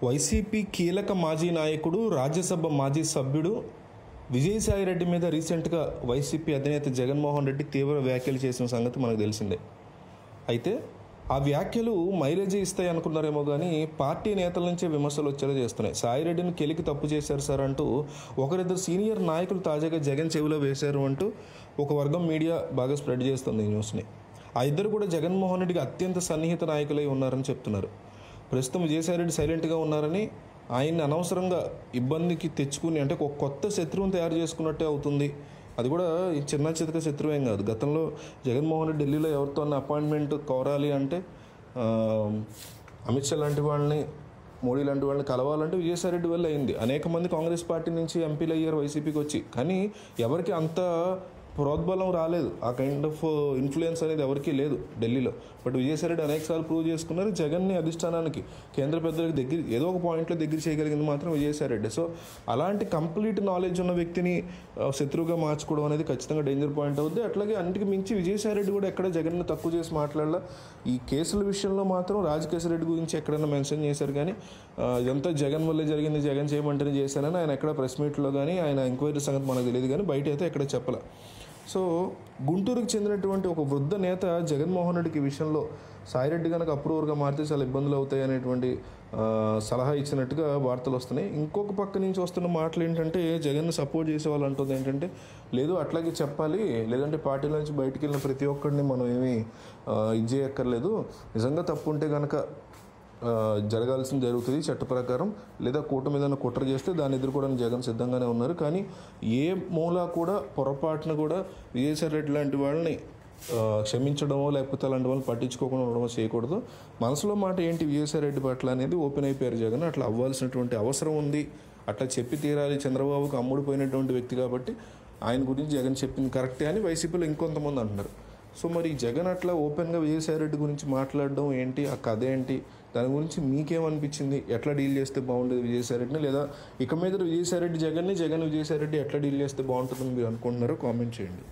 YCP కీలక మాజీ నాయకుడు, రాజ్యసభ మాజీ సభ్యుడు విజయసాయిరెడ్డి మీద రీసెంట్గా వైసీపీ అధినేత జగన్మోహన్ రెడ్డి తీవ్ర వ్యాఖ్యలు చేసిన సంగతి మనకు తెలిసిందే. అయితే ఆ వ్యాఖ్యలు మైలేజీ ఇస్తాయి అనుకున్నారేమో కానీ పార్టీ నేతల నుంచే విమర్శలు వచ్చేలా చేస్తున్నాయి. సాయిరెడ్డిని కెలికి తప్పు చేశారు సార్ అంటూ ఒకరిద్దరు సీనియర్ నాయకులు తాజాగా జగన్ చెవిలో వేశారు అంటూ ఒక వర్గం మీడియా బాగా స్ప్రెడ్ చేస్తుంది ఈ న్యూస్ని. ఆ ఇద్దరు కూడా జగన్మోహన్ రెడ్డికి అత్యంత సన్నిహిత నాయకులై ఉన్నారని చెప్తున్నారు. ప్రస్తుతం విజయసాయిరెడ్డి సైలెంట్గా ఉన్నారని, ఆయన్ని అనవసరంగా ఇబ్బందికి తెచ్చుకుని అంటే ఒక కొత్త శత్రువుని తయారు చేసుకున్నట్టే అవుతుంది. అది కూడా చిన్న చితక శత్రువేం కాదు. గతంలో జగన్మోహన్ రెడ్డి ఢిల్లీలో ఎవరితో అపాయింట్మెంట్ కోరాలి అంటే అమిత్ షా లాంటి వాళ్ళని, మోడీ లాంటి వాళ్ళని కలవాలంటే విజయసాయిరెడ్డి వల్ల అయింది. అనేక మంది కాంగ్రెస్ పార్టీ నుంచి ఎంపీలు అయ్యారు వైసీపీకి వచ్చి, కానీ ఎవరికి అంత ప్రోద్బలం రాలేదు. ఆ కైండ్ ఆఫ్ ఇన్ఫ్లుయెన్స్ అనేది ఎవరికీ లేదు ఢిల్లీలో. బట్ విజయసాయిరెడ్డి అనేకసార్లు ప్రూవ్ చేసుకున్నారు. జగన్ని అధిష్టానానికి, కేంద్ర పెద్దలకు దగ్గర ఏదో ఒక పాయింట్లో దగ్గర చేయగలిగింది మాత్రం విజయసాయిరెడ్డి. సో అలాంటి కంప్లీట్ నాలెడ్జ్ ఉన్న వ్యక్తిని శత్రువుగా మార్చుకోవడం అనేది ఖచ్చితంగా డేంజర్ పాయింట్ అవుద్ది. అట్లాగే అన్నిటికి మించి విజయసాయిరెడ్డి కూడా ఎక్కడ జగన్ని తక్కువ చేసి మాట్లాడాల. ఈ కేసుల విషయంలో మాత్రం రాజకేశ్వరరెడ్డి గురించి ఎక్కడైనా మెన్షన్ చేశారు, కానీ ఇదంతా జగన్ వల్లే జరిగింది, జగన్ చేయమంటేనే చేశానని ఆయన ఎక్కడ ప్రెస్ మీట్లో కానీ ఆయన ఎంక్వైరీ సంగతి మనకు తెలియదు, కానీ బయట అయితే ఎక్కడ చెప్పలే. సో గుంటూరుకు చెందినటువంటి ఒక వృద్ధ నేత జగన్మోహన్ రెడ్డికి ఈ విషయంలో సాయిరెడ్డి కనుక అప్రూవర్గా మారితే చాలా ఇబ్బందులు అవుతాయి అనేటువంటి సలహా ఇచ్చినట్టుగా వార్తలు వస్తున్నాయి. ఇంకొక పక్క నుంచి వస్తున్న మాటలు ఏంటంటే, జగన్ని సపోర్ట్ చేసే వాళ్ళు అంటుంది ఏంటంటే, లేదు అట్లాగే చెప్పాలి, లేదంటే పార్టీల నుంచి బయటికి వెళ్ళిన ప్రతి ఒక్కరిని మనం ఏమీ ఇది చేయక్కర్లేదు, నిజంగా తప్పు ఉంటే కనుక జరగాల్సింది జరుగుతుంది చట్ట ప్రకారం, లేదా కూటమి ఏదైనా కుట్ర చేస్తే దాన్ని ఎదుర్కోవడానికి జగన్ సిద్ధంగానే ఉన్నారు. కానీ ఏ మూలా కూడా పొరపాటున కూడా విజయసాయిరెడ్డి లాంటి వాళ్ళని క్షమించడమో లేకపోతే అలాంటి వాళ్ళని పట్టించుకోకుండా ఉండడమో చేయకూడదు. మనసులో మాట ఏంటి విజయసాయిరెడ్డి పట్ల అనేది ఓపెన్ అయిపోయారు జగన్. అట్లా అవ్వాల్సినటువంటి అవసరం ఉంది, అట్లా చెప్పి తీరాలి. చంద్రబాబుకు అమ్ముడిపోయినటువంటి వ్యక్తి కాబట్టి ఆయన గురించి జగన్ చెప్పింది కరెక్టే అని వైసీపీలో ఇంకొంతమంది అంటున్నారు. సో మరి జగన్ అట్లా ఓపెన్గా విజయసాయిరెడ్డి గురించి మాట్లాడడం ఏంటి, ఆ కథ ఏంటి, దాని గురించి మీకేమనిపించింది? ఎట్లా డీల్ చేస్తే బాగుంటుంది విజయసాయిరెడ్డిని, లేదా ఇక మీద విజయసాయిరెడ్డి జగన్ని, జగన్ విజయసాయిరెడ్డి ఎట్లా డీల్ చేస్తే బాగుంటుందని మీరు అనుకుంటున్నారో కామెంట్ చేయండి.